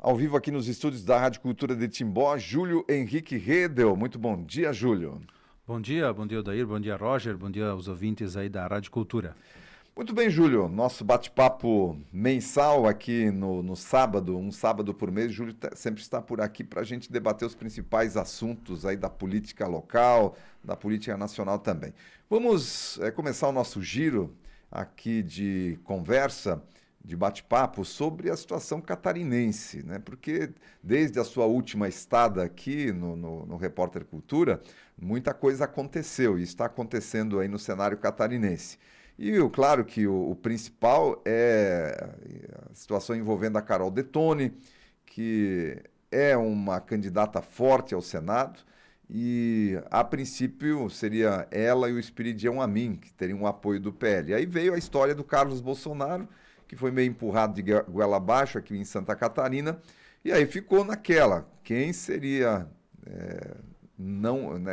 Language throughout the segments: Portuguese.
ao vivo aqui nos estúdios da Rádio Cultura de Timbó, Júlio Henrique Redel. Muito bom dia, Júlio. Bom dia, Odair, bom dia, Roger, bom dia aos ouvintes aí da Rádio Cultura. Muito bem, Júlio. Nosso bate-papo mensal aqui no sábado, um sábado por mês. Júlio sempre está por aqui para a gente debater os principais assuntos aí da política local, da política nacional também. Vamos começar o nosso giro aqui de conversa, de bate-papo sobre a situação catarinense, né? Porque desde a sua última estada aqui no Repórter Cultura, muita coisa aconteceu e está acontecendo aí no cenário catarinense. E claro que o principal é a situação envolvendo a Carol Detoni, que é uma candidata forte ao Senado, e a princípio seria ela e o Espiridião Amin, que teriam o apoio do PL. Aí veio a história do Carlos Bolsonaro, que foi meio empurrado de goela abaixo aqui em Santa Catarina, e aí ficou naquela, quem seria,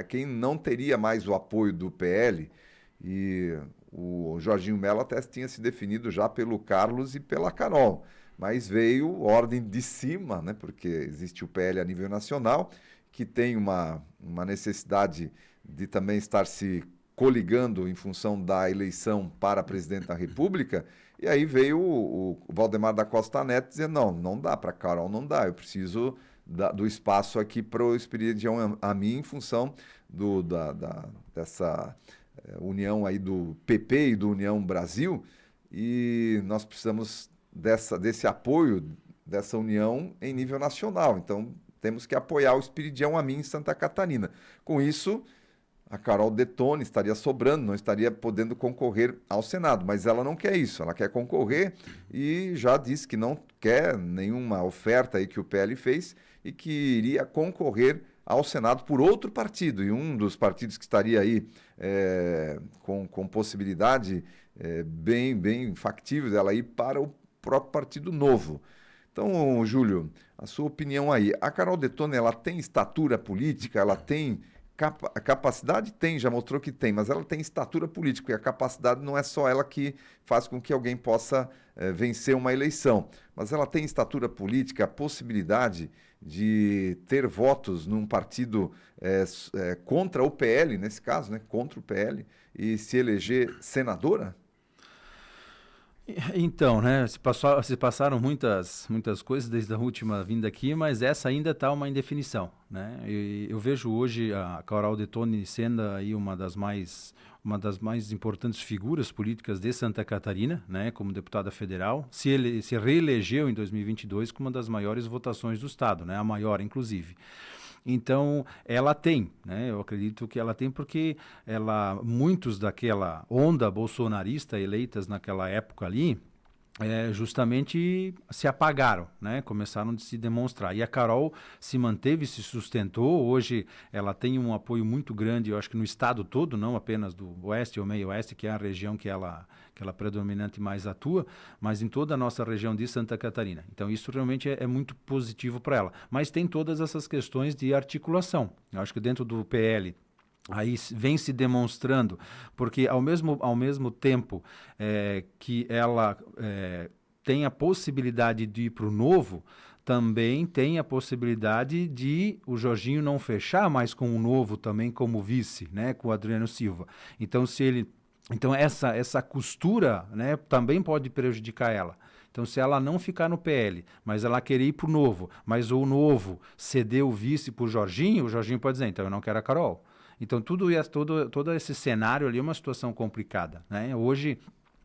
quem não teria mais o apoio do PL, e o Jorginho Mello até tinha se definido já pelo Carlos e pela Carol, mas veio ordem de cima, né, porque existe o PL a nível nacional, que tem uma necessidade de também estar se coligando em função da eleição para presidente da República, e aí veio o Valdemar da Costa Neto dizer, não dá para a Carol, não dá, eu preciso do espaço aqui para o Espiridião Amin em função dessa união aí do PP e do União Brasil, e nós precisamos desse apoio, dessa união em nível nacional, então temos que apoiar o Espiridião Amin em Santa Catarina. Com isso, a Carol Detoni estaria sobrando, não estaria podendo concorrer ao Senado, mas ela não quer isso, ela quer concorrer e já disse que não quer nenhuma oferta aí que o PL fez e que iria concorrer ao Senado por outro partido, e um dos partidos que estaria aí com possibilidade bem factível dela ir para o próprio Partido Novo. Então, Júlio, a sua opinião aí, a Carol Detoni, ela tem estatura política, ela tem a capacidade? Tem, já mostrou que tem, mas ela tem estatura política, e a capacidade não é só ela que faz com que alguém possa vencer uma eleição, mas ela tem estatura política, a possibilidade de ter votos num partido contra o PL, nesse caso, né, contra o PL, e se eleger senadora? Então, né, se passaram muitas coisas desde a última vinda aqui, mas essa ainda está uma indefinição, né? Eu vejo hoje a Carol Detoni sendo aí uma das mais importantes figuras políticas de Santa Catarina, né, como deputada federal, se reelegeu em 2022 com uma das maiores votações do estado, né, a maior inclusive. Então, ela tem, né? Eu acredito que ela tem porque muitos daquela onda bolsonarista eleitas naquela época ali, justamente se apagaram, né? Começaram a se demonstrar. E a Carol se manteve, se sustentou. Hoje ela tem um apoio muito grande, eu acho que no estado todo, não apenas do oeste ou meio oeste, que é a região que ela predominante mais atua, mas em toda a nossa região de Santa Catarina. Então isso realmente é muito positivo para ela. Mas tem todas essas questões de articulação. Eu acho que dentro do PL aí vem se demonstrando, porque ao mesmo tempo que ela tem a possibilidade de ir para o Novo, também tem a possibilidade de o Jorginho não fechar mais com o Novo também como vice, né, com o Adriano Silva. Então essa costura, né, também pode prejudicar ela. Então, se ela não ficar no PL, mas ela querer ir para o Novo, mas o Novo ceder o vice para o Jorginho pode dizer, então eu não quero a Carol. Então, todo esse cenário ali é uma situação complicada, né? Hoje,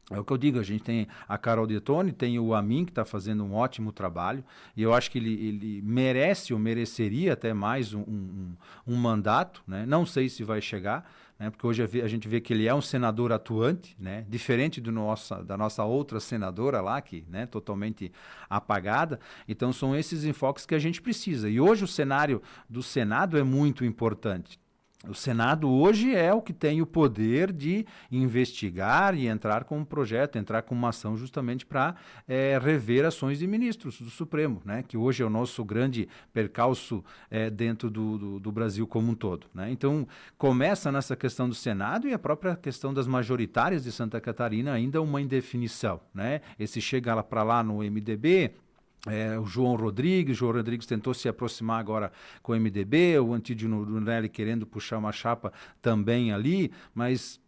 é o que eu digo, a gente tem a Carol Detoni, tem o Amin, que está fazendo um ótimo trabalho, e eu acho que ele merece ou mereceria até mais um mandato, né? Não sei se vai chegar, né? Porque hoje a gente vê que ele é um senador atuante, né? Diferente da nossa outra senadora lá, que, né, totalmente apagada. Então são esses enfoques que a gente precisa. E hoje o cenário do Senado é muito importante. O Senado hoje é o que tem o poder de investigar e entrar com um projeto, entrar com uma ação justamente para rever ações de ministros do Supremo, né? Que hoje é o nosso grande percalço dentro do Brasil como um todo, né? Então, começa nessa questão do Senado e a própria questão das majoritárias de Santa Catarina ainda uma indefinição, né? Esse chega para lá no MDB, O João Rodrigues tentou se aproximar agora com o MDB, o Antídio Nunelli querendo puxar uma chapa também ali, mas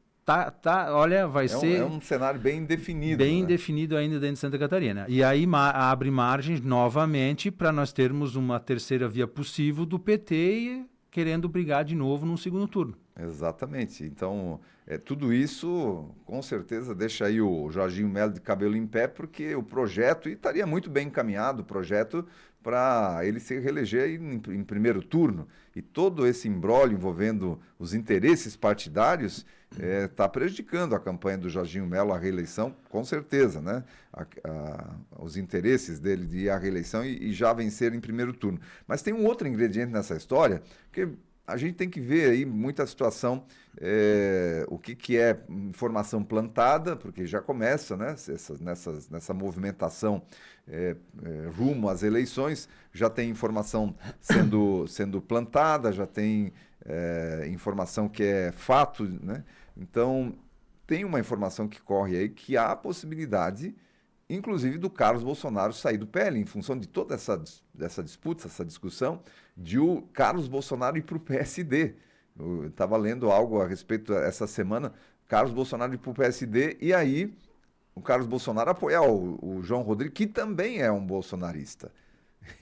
olha, vai É ser um cenário bem definido, bem né? definido ainda dentro de Santa Catarina. E aí abre margens novamente para nós termos uma terceira via possível do PT querendo brigar de novo num segundo turno. Exatamente. Então, tudo isso com certeza deixa aí o Jorginho Melo de cabelo em pé, porque o projeto, e estaria muito bem encaminhado o projeto para ele se reeleger em primeiro turno. E todo esse imbróglio envolvendo os interesses partidários está prejudicando a campanha do Jorginho Melo à reeleição, com certeza, né? Os interesses dele de ir à reeleição e já vencer em primeiro turno. Mas tem um outro ingrediente nessa história, porque a gente tem que ver aí muita situação, o que é informação plantada, porque já começa, né, nessa movimentação rumo às eleições, já tem informação sendo plantada, já tem informação que é fato, né? Então, tem uma informação que corre aí que há a possibilidade, inclusive, do Carlos Bolsonaro sair do PL, em função de toda essa disputa, essa discussão, de o Carlos Bolsonaro ir para o PSD. Eu estava lendo algo a respeito essa semana, Carlos Bolsonaro ir para o PSD, e aí o Carlos Bolsonaro apoiar o João Rodrigues, que também é um bolsonarista.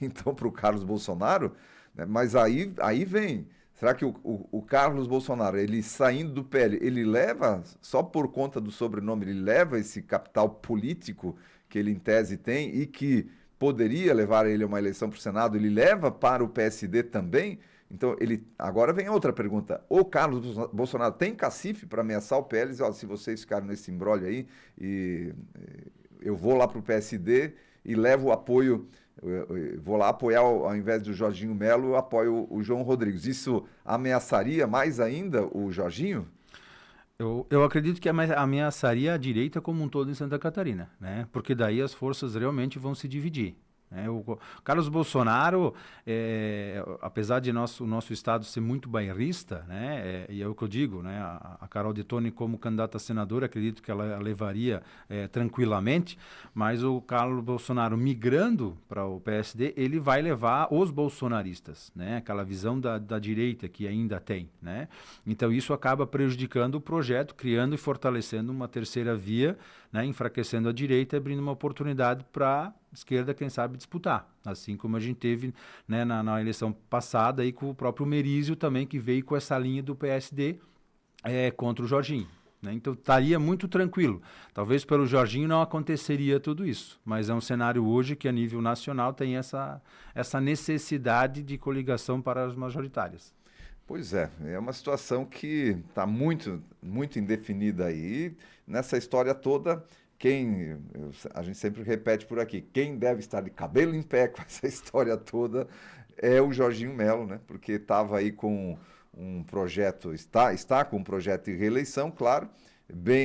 Então, para o Carlos Bolsonaro, né, mas aí vem... Será que o Carlos Bolsonaro, ele saindo do PL, ele leva, só por conta do sobrenome, ele leva esse capital político que ele em tese tem e que poderia levar ele a uma eleição para o Senado, ele leva para o PSD também? Então, agora vem outra pergunta. O Carlos Bolsonaro tem cacife para ameaçar o PL? Diz, se vocês ficarem nesse imbróglio aí, eu vou lá para o PSD e levo o apoio... Eu vou lá apoiar, ao invés do Jorginho Melo, eu apoio o João Rodrigues. Isso ameaçaria mais ainda o Jorginho? Eu acredito que ameaçaria a direita como um todo em Santa Catarina, né? Porque daí as forças realmente vão se dividir. O Carlos Bolsonaro, apesar de o nosso estado ser muito bairrista, né, e é o que eu digo, né, a Carol Detoni como candidata a senadora, acredito que ela levaria tranquilamente, mas o Carlos Bolsonaro migrando para o PSD, ele vai levar os bolsonaristas, né, aquela visão da direita que ainda tem, né? Então isso acaba prejudicando o projeto, criando e fortalecendo uma terceira via, né, enfraquecendo a direita e abrindo uma oportunidade para esquerda, quem sabe, disputar. Assim como a gente teve, né, na eleição passada aí com o próprio Merizio também, que veio com essa linha do PSD contra o Jorginho. Né? Então estaria muito tranquilo. Talvez pelo Jorginho não aconteceria tudo isso, mas é um cenário hoje que a nível nacional tem essa necessidade de coligação para as majoritárias. Pois é uma situação que está muito, muito indefinida aí. Nessa história toda, a gente sempre repete por aqui, quem deve estar de cabelo em pé com essa história toda é o Jorginho Melo, né? Porque estava aí com um projeto, está com um projeto de reeleição, claro,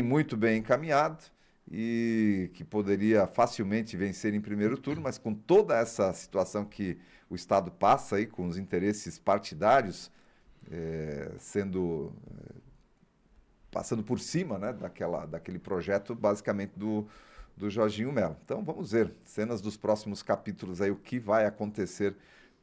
muito bem encaminhado e que poderia facilmente vencer em primeiro turno, mas com toda essa situação que o Estado passa aí, com os interesses partidários passando por cima, né, daquele projeto, basicamente, do Jorginho Melo. Então, vamos ver, cenas dos próximos capítulos aí, o que vai acontecer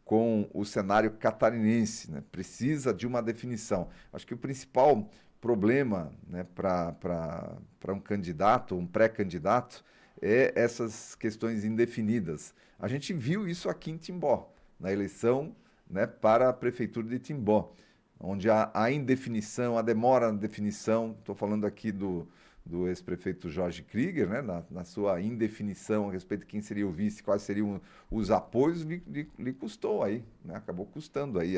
com o cenário catarinense, né? Precisa de uma definição. Acho que o principal problema, né, para um candidato, um pré-candidato, é essas questões indefinidas. A gente viu isso aqui em Timbó, na eleição, né, para a prefeitura de Timbó, onde a indefinição, a demora na definição, estou falando aqui do ex-prefeito Jorge Krieger, né, na sua indefinição a respeito de quem seria o vice, quais seriam os apoios, lhe custou aí, né, acabou custando aí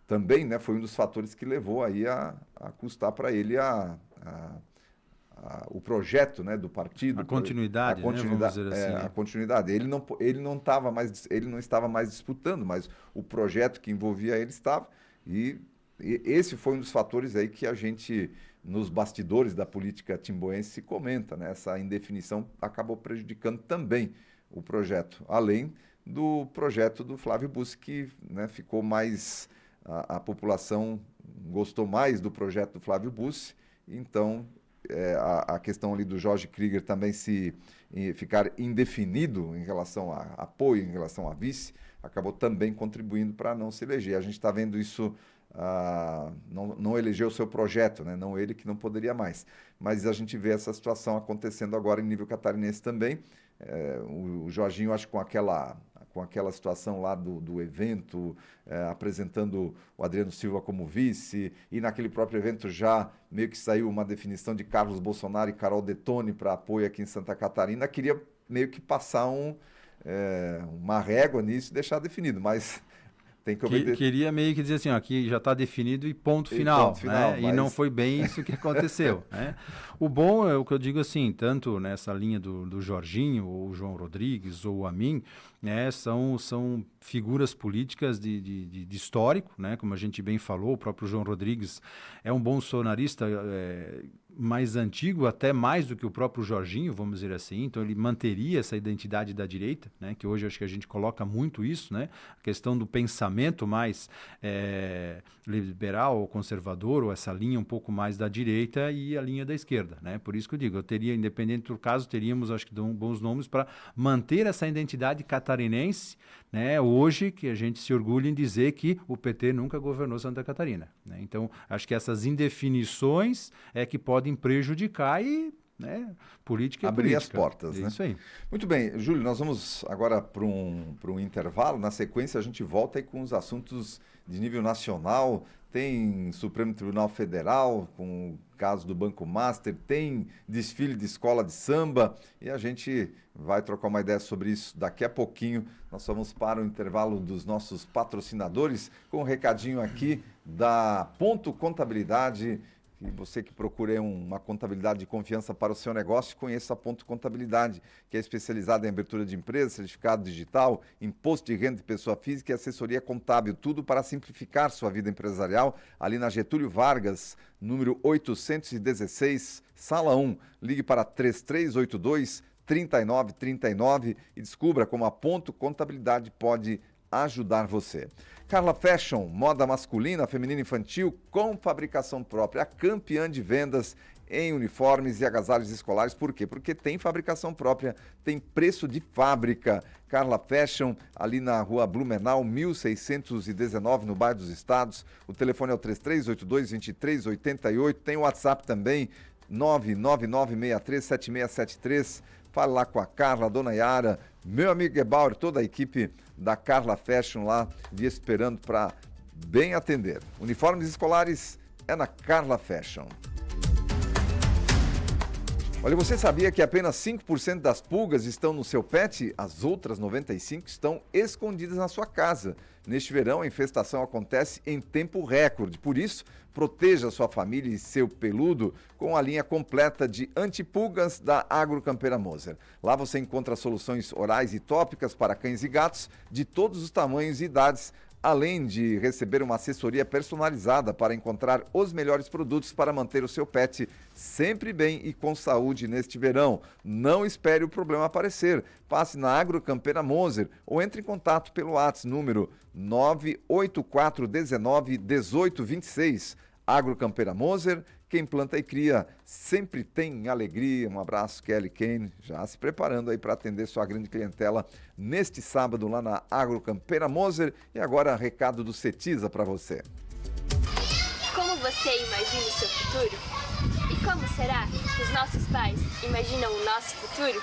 também, né, foi um dos fatores que levou aí a custar para ele o projeto, né, do partido, A continuidade, né, vamos dizer assim. A continuidade. Ele não estava mais disputando, mas o projeto que envolvia ele estava. E esse foi um dos fatores aí que a gente, nos bastidores da política timboense, comenta, né? Essa indefinição acabou prejudicando também o projeto, além do projeto do Flávio Bussi, que, né, ficou mais... A população gostou mais do projeto do Flávio Bussi, então a questão ali do Jorge Krieger também ficar indefinido em relação a apoio, em relação a vice, acabou também contribuindo para não se eleger. A gente está vendo isso, não eleger o seu projeto, né? Não ele, que não poderia mais. Mas a gente vê essa situação acontecendo agora em nível catarinense também. O Jorginho, acho que com aquela situação lá do evento, apresentando o Adriano Silva como vice, e naquele próprio evento já meio que saiu uma definição de Carlos Bolsonaro e Carol Detone para apoio aqui em Santa Catarina, queria meio que passar uma régua nisso e deixar definido, mas tem que obedecer. Queria meio que dizer assim, ó, aqui já está definido e ponto final, né? Mas... E não foi bem isso que aconteceu. Né? O bom é o que eu digo assim, tanto nessa linha do Jorginho, ou o João Rodrigues, ou a mim, né, são figuras políticas de histórico, né? Como a gente bem falou, o próprio João Rodrigues é um bolsonarista mais antigo, até mais do que o próprio Jorginho, vamos dizer assim, então ele manteria essa identidade da direita, né? Que hoje acho que a gente coloca muito isso, né? A questão do pensamento mais liberal ou conservador, ou essa linha um pouco mais da direita e a linha da esquerda, né? Por isso que eu digo, eu teria, independente do caso, teríamos, acho que bons nomes para manter essa identidade catarinense, né? Hoje, que a gente se orgulha em dizer que o PT nunca governou Santa Catarina, né? Então, acho que essas indefinições que podem prejudicar e, né, política abrir política. As portas, né? Isso aí. Muito bem, Júlio, nós vamos agora para um intervalo. Na sequência, a gente volta aí com os assuntos de nível nacional. Tem Supremo Tribunal Federal, com o caso do Banco Master, tem desfile de escola de samba, e a gente vai trocar uma ideia sobre isso daqui a pouquinho. Nós vamos para o intervalo dos nossos patrocinadores, com um recadinho aqui da Ponto Contabilidade. E você que procura uma contabilidade de confiança para o seu negócio, conheça a Ponto Contabilidade, que é especializada em abertura de empresa, certificado digital, imposto de renda de pessoa física e assessoria contábil, tudo para simplificar sua vida empresarial, ali na Getúlio Vargas, número 816, sala 1. Ligue para 3382-3939 e descubra como a Ponto Contabilidade pode ajudar você. Carla Fashion, moda masculina, feminina e infantil com fabricação própria, campeã de vendas em uniformes e agasalhos escolares. Por quê? Porque tem fabricação própria, tem preço de fábrica. Carla Fashion, ali na rua Blumenau, 1619, no bairro dos Estados. O telefone é o 3382-2388. Tem o WhatsApp também, 999637673. Fale lá com a Carla, a dona Yara, meu amigo Gebauer, toda a equipe da Carla Fashion lá, esperando para bem atender. Uniformes escolares é na Carla Fashion. Olha, você sabia que apenas 5% das pulgas estão no seu pet? As outras 95% estão escondidas na sua casa. Neste verão, a infestação acontece em tempo recorde. Por isso, proteja sua família e seu peludo com a linha completa de antipulgas da Agrocampeira Moser. Lá você encontra soluções orais e tópicas para cães e gatos de todos os tamanhos e idades, além de receber uma assessoria personalizada para encontrar os melhores produtos para manter o seu pet sempre bem e com saúde neste verão. Não espere o problema aparecer. Passe na Agrocampeira Moser ou entre em contato pelo WhatsApp número 984191826. Agrocampeira Moser, quem planta e cria sempre tem alegria. Um abraço, Kelly Kane, já se preparando aí para atender sua grande clientela neste sábado lá na Agrocampeira Moser. E agora, recado do Cetiza para você. Como você imagina o seu futuro? E como será que os nossos pais imaginam o nosso futuro?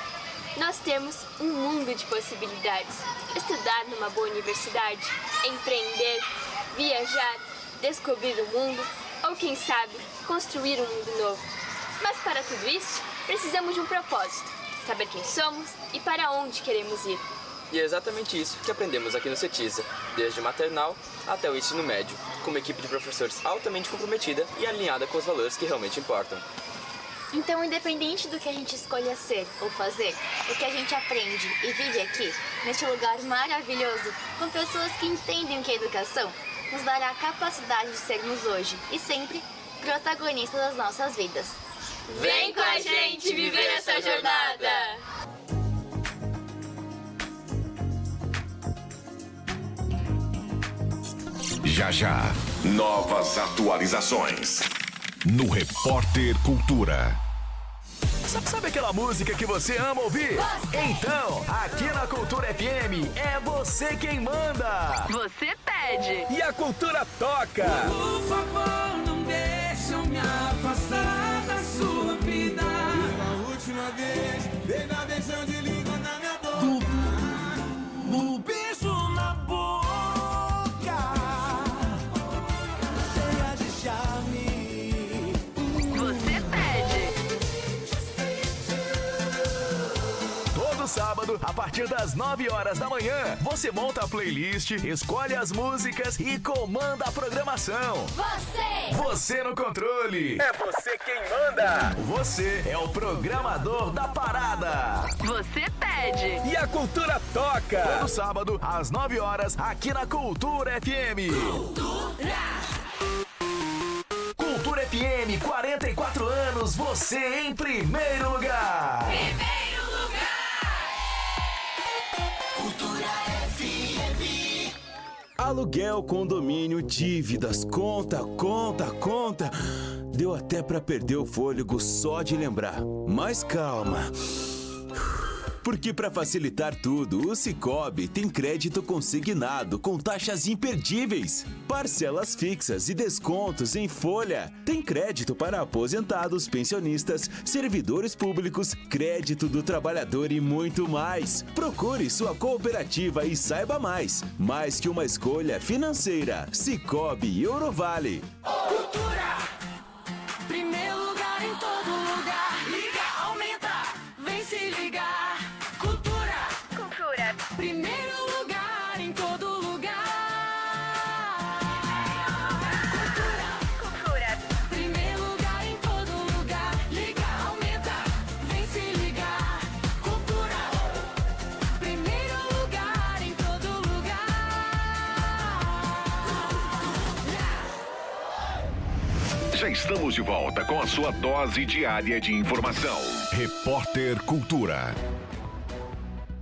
Nós temos um mundo de possibilidades. Estudar numa boa universidade, empreender, viajar, descobrir o mundo ou, quem sabe, construir um mundo novo. Mas para tudo isso, precisamos de um propósito, saber quem somos e para onde queremos ir. E é exatamente isso que aprendemos aqui no Cetiza, desde o maternal até o ensino médio, com uma equipe de professores altamente comprometida e alinhada com os valores que realmente importam. Então, independente do que a gente escolha ser ou fazer, o que a gente aprende e vive aqui, neste lugar maravilhoso, com pessoas que entendem o que é educação, nos dará a capacidade de sermos hoje e sempre protagonistas das nossas vidas. Vem com a gente viver essa jornada! Já já, novas atualizações no Repórter Cultura. Sabe aquela música que você ama ouvir? Então, aqui na Cultura FM é você quem manda. Você pede. E a Cultura toca. Por favor, não deixe eu me afastar da sua vida. Pela última vez, dei na beijão de língua na minha boca. O beijo na boca, cheia de charme. Você pede. Todo sábado, a partir das 9 horas da manhã, você monta a playlist, escolhe as músicas e comanda a programação. Você no controle. É você quem manda. Você é o programador da parada. Você pede. E a Cultura toca. Todo sábado, às 9 horas, aqui na Cultura FM. Cultura FM, 44 anos, você em primeiro lugar. Aluguel, condomínio, dívidas, conta. Deu até pra perder o fôlego só de lembrar. Mas calma. Porque para facilitar tudo, o Sicoob tem crédito consignado com taxas imperdíveis, parcelas fixas e descontos em folha. Tem crédito para aposentados, pensionistas, servidores públicos, crédito do trabalhador e muito mais. Procure sua cooperativa e saiba mais. Mais que uma escolha financeira, Sicoob e Eurovale. Cultura, primeiro lugar em todo lugar. Liga, aumenta, vem se ligar. Primeiro lugar em todo lugar. Cultura. Primeiro lugar em todo lugar. Liga, aumenta, vem se ligar. Cultura. Primeiro lugar em todo lugar. Já estamos de volta com a sua dose diária de informação. Repórter Cultura.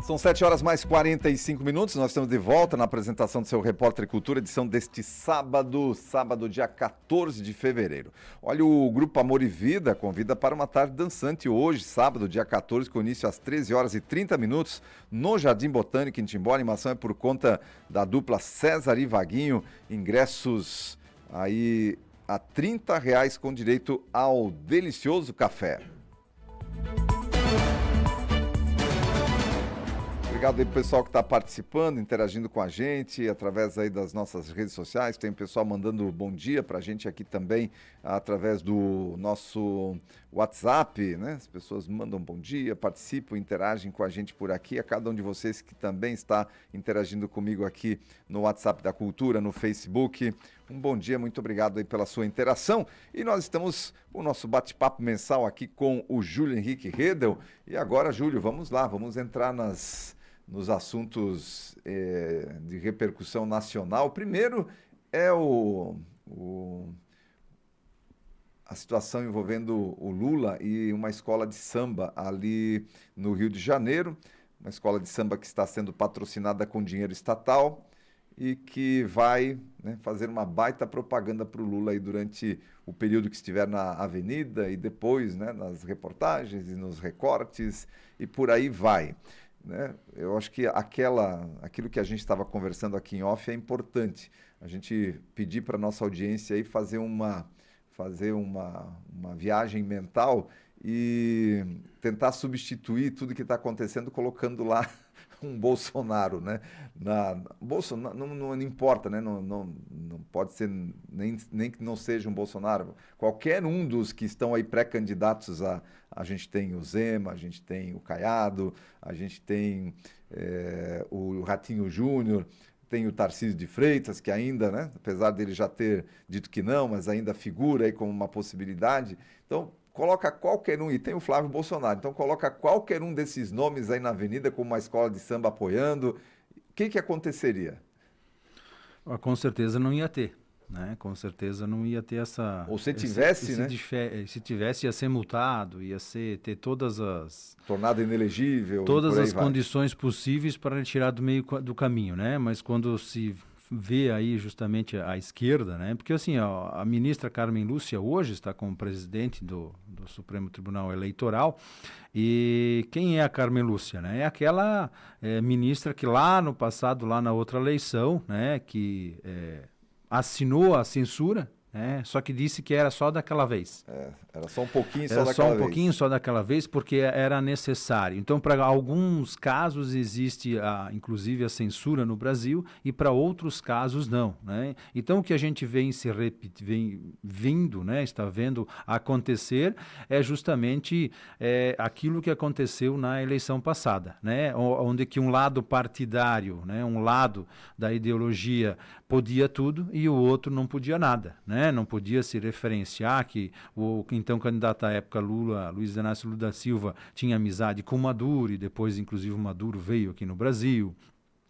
São 7 horas mais 45 minutos, nós estamos de volta na apresentação do seu Repórter Cultura, edição deste sábado, dia 14 de fevereiro. Olha, o Grupo Amor e Vida convida para uma tarde dançante hoje, sábado, dia 14, com início às 13 horas e 30 minutos, no Jardim Botânico, em Timbó. A animação é por conta da dupla César e Vaguinho, ingressos aí a R$30 com direito ao delicioso café. Obrigado aí pro pessoal que está participando, interagindo com a gente através aí das nossas redes sociais. Tem o pessoal mandando bom dia para a gente aqui também através do nosso WhatsApp, né? As pessoas mandam bom dia, participam, interagem com a gente por aqui. A cada um de vocês que também está interagindo comigo aqui no WhatsApp da Cultura, no Facebook. Um bom dia, muito obrigado aí pela sua interação. E nós estamos com o nosso bate-papo mensal aqui com o Júlio Henrique Redel. E agora, Júlio, vamos lá, vamos entrar nos assuntos de repercussão nacional. Primeiro é a situação envolvendo o Lula e uma escola de samba ali no Rio de Janeiro, uma escola de samba que está sendo patrocinada com dinheiro estatal e que vai, né, fazer uma baita propaganda para o Lula aí durante o período que estiver na avenida e depois, né, nas reportagens e nos recortes e por aí vai. Né? Eu acho que aquilo que a gente estava conversando aqui em off é importante. A gente pedir para a nossa audiência aí fazer uma viagem mental e tentar substituir tudo que está acontecendo colocando lá um Bolsonaro, né? Bolsonaro não importa, né? Não pode ser nem que não seja um Bolsonaro. Qualquer um dos que estão aí pré-candidatos a gente tem o Zema, a gente tem o Caiado, a gente tem o Ratinho Júnior, tem o Tarcísio de Freitas, que ainda, né, apesar dele já ter dito que não, mas ainda figura aí como uma possibilidade. Então, coloca qualquer um, e tem o Flávio Bolsonaro, então coloca qualquer um desses nomes aí na avenida com uma escola de samba apoiando. O que aconteceria? Com certeza não ia ter. Né? Com certeza não ia ter essa... Ou se tivesse, né? Se tivesse, ia ser multado, ter todas as... Tornado inelegível. Todas as condições possíveis para tirar do meio do caminho, né? Mas quando se vê aí justamente a esquerda, né? Porque assim, ó, a ministra Carmen Lúcia hoje está como presidente do Supremo Tribunal Eleitoral. E quem é a Carmen Lúcia, né? É aquela ministra que lá no passado, lá na outra eleição, né, que assinou a censura, só que disse que era só daquela vez. Era só um pouquinho só Era daquela só um vez. pouquinho só daquela vez, porque era necessário. Então, para alguns casos existe, inclusive, a censura no Brasil, e para outros casos não, né? Então, o que a gente está vendo acontecer é justamente aquilo que aconteceu na eleição passada, né? Onde que um lado partidário, né, um lado da ideologia podia tudo e o outro não podia nada, né? Não podia se referenciar que o então candidato à época Luiz Inácio Lula da Silva, tinha amizade com Maduro, e depois, inclusive, o Maduro veio aqui no Brasil,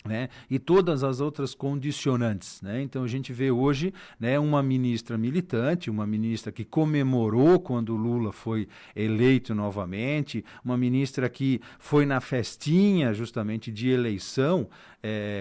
né? E todas as outras condicionantes, né? Então a gente vê hoje, né, uma ministra militante, uma ministra que comemorou quando Lula foi eleito novamente, uma ministra que foi na festinha justamente de eleição,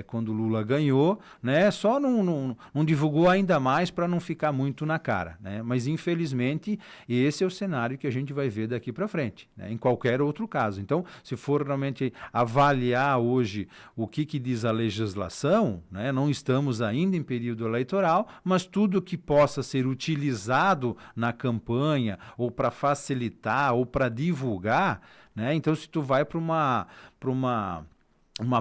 quando Lula ganhou, né? Só não divulgou ainda mais para não ficar muito na cara, né? Mas infelizmente esse é o cenário que a gente vai ver daqui para frente, né? Em qualquer outro caso. Então, se for realmente avaliar hoje o que diz a legislação, né? Não estamos ainda em período eleitoral, mas tudo que possa ser utilizado na campanha ou para facilitar ou para divulgar, né? Então, se tu vai para uma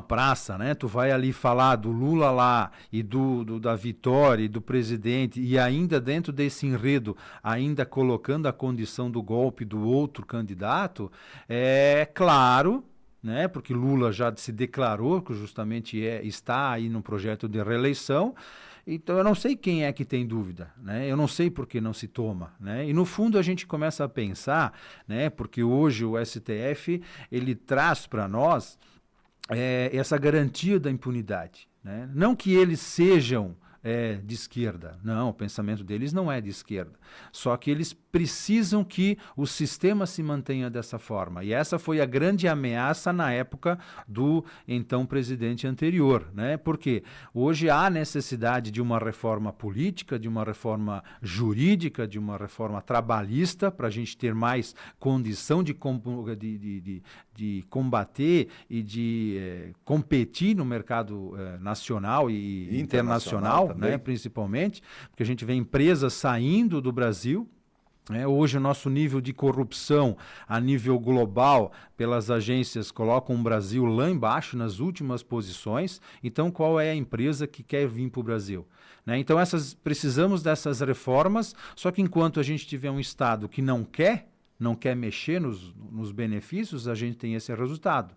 praça, né? Tu vai ali falar do Lula lá e da vitória e do presidente, e ainda dentro desse enredo, ainda colocando a condição do golpe do outro candidato, é claro, né? Porque Lula já se declarou que justamente está aí no projeto de reeleição. Então, eu não sei quem é que tem dúvida, né? Eu não sei por que não se toma, né? E, no fundo, a gente começa a pensar, né? Porque hoje o STF, ele traz para nós essa garantia da impunidade, né? Não que eles sejam de esquerda, não, o pensamento deles não é de esquerda, só que eles precisam que o sistema se mantenha dessa forma, e essa foi a grande ameaça na época do então presidente anterior, né? Porque hoje há necessidade de uma reforma política, de uma reforma jurídica, de uma reforma trabalhista, para a gente ter mais condição de combater e de competir no mercado nacional e internacional, né, principalmente, porque a gente vê empresas saindo do Brasil. Hoje o nosso nível de corrupção a nível global pelas agências colocam o Brasil lá embaixo, nas últimas posições. Então, qual é a empresa que quer vir para o Brasil? Né? Então, precisamos dessas reformas, só que enquanto a gente tiver um Estado que não quer mexer nos benefícios, a gente tem esse resultado.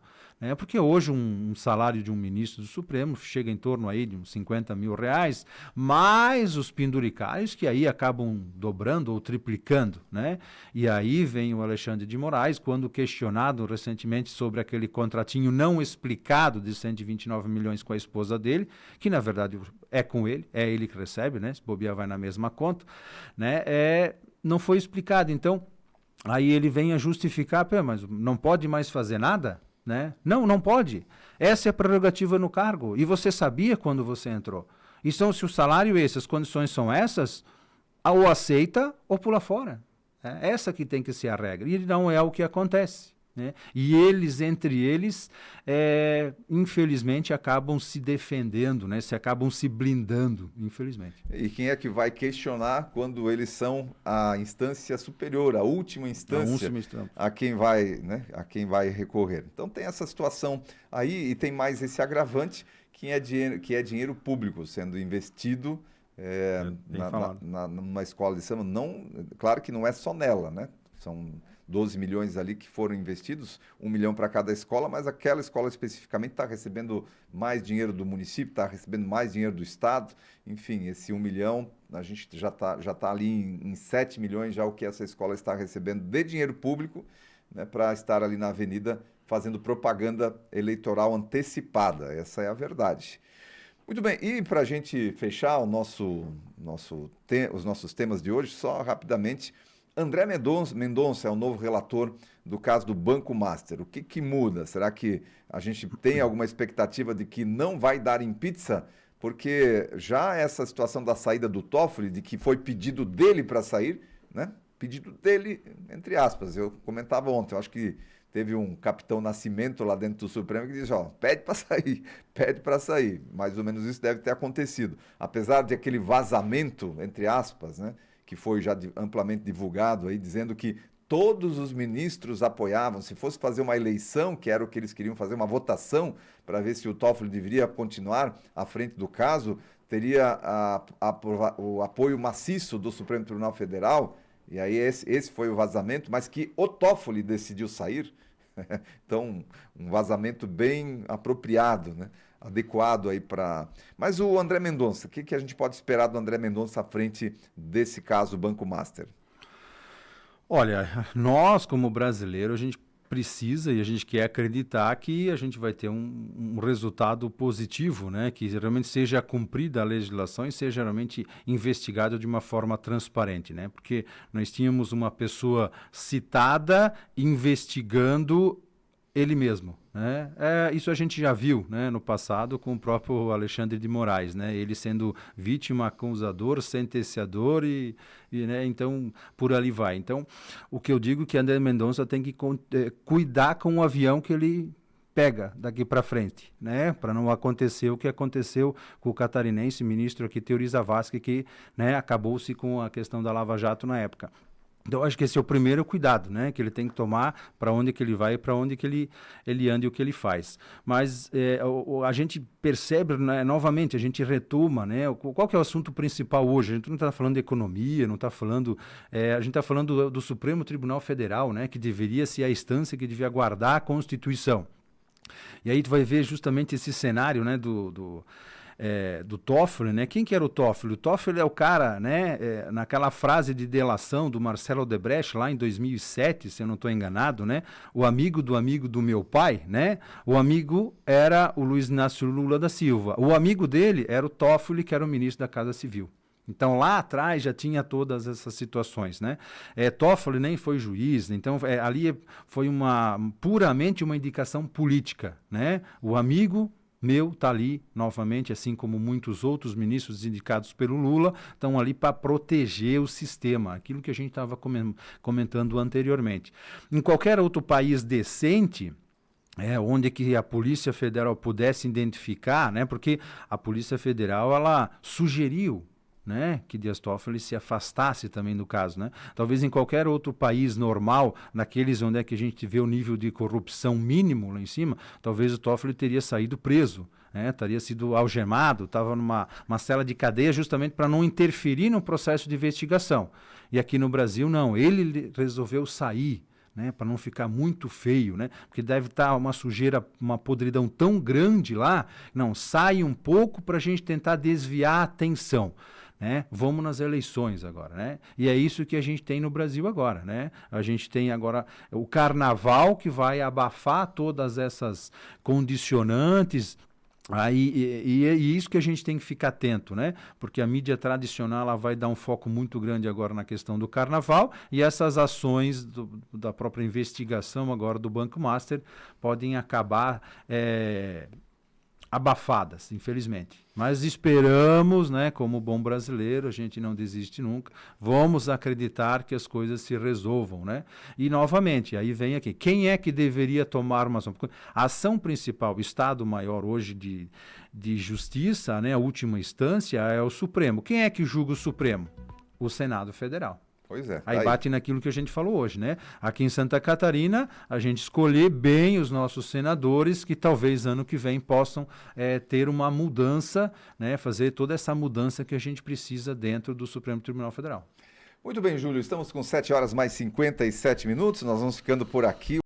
Porque hoje um salário de um ministro do Supremo chega em torno aí de uns 50 mil reais, mais os penduricários, que aí acabam dobrando ou triplicando, né? E aí vem o Alexandre de Moraes, quando questionado recentemente sobre aquele contratinho não explicado de 129 milhões com a esposa dele, que na verdade é com ele, é ele que recebe, né? Se bobear vai na mesma conta, né? Não foi explicado. Então, aí ele vem a justificar, mas não pode mais fazer nada? Né? Não pode. Essa é a prerrogativa no cargo. E você sabia quando você entrou. Então, se o salário é esse, as condições são essas, ou aceita ou pula fora. Essa que tem que ser a regra. E não é o que acontece. Né? E eles, entre eles, infelizmente, acabam se defendendo, né? Acabam se blindando, infelizmente. E quem é que vai questionar quando eles são a instância superior, a última instância, a quem vai, né? A quem vai recorrer? Então tem essa situação aí, e tem mais esse agravante, que é dinheiro público sendo investido numa escola de samba. Claro que não é só nela, né? São 12 milhões ali que foram investidos, 1 milhão para cada escola, mas aquela escola especificamente está recebendo mais dinheiro do município, está recebendo mais dinheiro do Estado. Enfim, esse 1 milhão, a gente já tá ali em 7 milhões já o que essa escola está recebendo de dinheiro público, né, para estar ali na avenida fazendo propaganda eleitoral antecipada. Essa é a verdade. Muito bem, e para a gente fechar os nossos temas de hoje, só rapidamente, André Mendonça é o novo relator do caso do Banco Master. O que muda? Será que a gente tem alguma expectativa de que não vai dar em pizza porque já essa situação da saída do Toffoli, de que foi pedido dele para sair, né? Pedido dele, entre aspas, eu comentava ontem, eu acho que teve um capitão Nascimento lá dentro do Supremo que disse, ó, pede para sair. Mais ou menos isso deve ter acontecido. Apesar de aquele vazamento, entre aspas, né, que foi já amplamente divulgado aí, dizendo que todos os ministros apoiavam, se fosse fazer uma eleição, que era o que eles queriam fazer, uma votação, para ver se o Toffoli deveria continuar à frente do caso, teria o apoio maciço do Supremo Tribunal Federal, e aí esse foi o vazamento, mas que o Toffoli decidiu sair. Então, um vazamento bem apropriado, né? Adequado aí para... Mas o André Mendonça, o que a gente pode esperar do André Mendonça à frente desse caso Banco Master? Olha, nós como brasileiro, a gente precisa e a gente quer acreditar que a gente vai ter um resultado positivo, né? Que realmente seja cumprida a legislação e seja realmente investigado de uma forma transparente, né? Porque nós tínhamos uma pessoa citada investigando ele mesmo, né? Isso a gente já viu, né, no passado com o próprio Alexandre de Moraes, né? Ele sendo vítima, acusador, sentenciador né, então por ali vai. Então, o que eu digo é que André Mendonça tem que cuidar com o avião que ele pega daqui para frente, né? Para não acontecer o que aconteceu com o catarinense ministro aqui, Teori Zavascki, que, né, acabou-se com a questão da Lava Jato na época. Então, acho que esse é o primeiro cuidado, né, que ele tem que tomar, para onde que ele vai, para onde que ele anda e o que ele faz. Mas a gente percebe, né, novamente, a gente retoma, né, qual que é o assunto principal hoje? A gente não está falando de economia, não está falando... a gente está falando do Supremo Tribunal Federal, né, que deveria ser a instância que devia guardar a Constituição. E aí tu vai ver justamente esse cenário, né, do Toffoli, né? Quem que era o Toffoli? O Toffoli é o cara, né? Naquela frase de delação do Marcelo Odebrecht, lá em 2007, se eu não estou enganado, né? O amigo do meu pai, né? O amigo era o Luiz Inácio Lula da Silva. O amigo dele era o Toffoli, que era o ministro da Casa Civil. Então, lá atrás já tinha todas essas situações, né? Toffoli nem foi juiz, então ali foi puramente uma indicação política, né? O amigo meu está ali, novamente, assim como muitos outros ministros indicados pelo Lula, estão ali para proteger o sistema, aquilo que a gente estava comentando anteriormente. Em qualquer outro país decente, onde que a Polícia Federal pudesse identificar, né, porque a Polícia Federal ela sugeriu, né, que Dias Toffoli se afastasse também do caso, né? Talvez em qualquer outro país normal, naqueles onde é que a gente vê o nível de corrupção mínimo lá em cima, talvez o Toffoli teria saído preso, né? Teria sido algemado, estava numa cela de cadeia justamente para não interferir no processo de investigação. E aqui no Brasil não, ele resolveu sair, né, para não ficar muito feio, né? Porque deve estar uma sujeira, uma podridão tão grande lá, não, sai um pouco para a gente tentar desviar a atenção. Né? Vamos nas eleições agora, né? E é isso que a gente tem no Brasil agora, né? A gente tem agora o carnaval que vai abafar todas essas condicionantes. E isso que a gente tem que ficar atento, né? Porque a mídia tradicional ela vai dar um foco muito grande agora na questão do carnaval e essas ações da própria investigação agora do Banco Master podem acabar abafadas, infelizmente. Mas esperamos, né, como bom brasileiro, a gente não desiste nunca, vamos acreditar que as coisas se resolvam, né? E, novamente, aí vem aqui, quem é que deveria tomar uma ação? A ação principal, o Estado Maior hoje de Justiça, né, a última instância, é o Supremo. Quem é que julga o Supremo? O Senado Federal. Pois é. Aí bate naquilo que a gente falou hoje, né? Aqui em Santa Catarina, a gente escolher bem os nossos senadores que talvez ano que vem possam ter uma mudança, né? Fazer toda essa mudança que a gente precisa dentro do Supremo Tribunal Federal. Muito bem, Júlio. Estamos com 7 horas mais 57 minutos. Nós vamos ficando por aqui.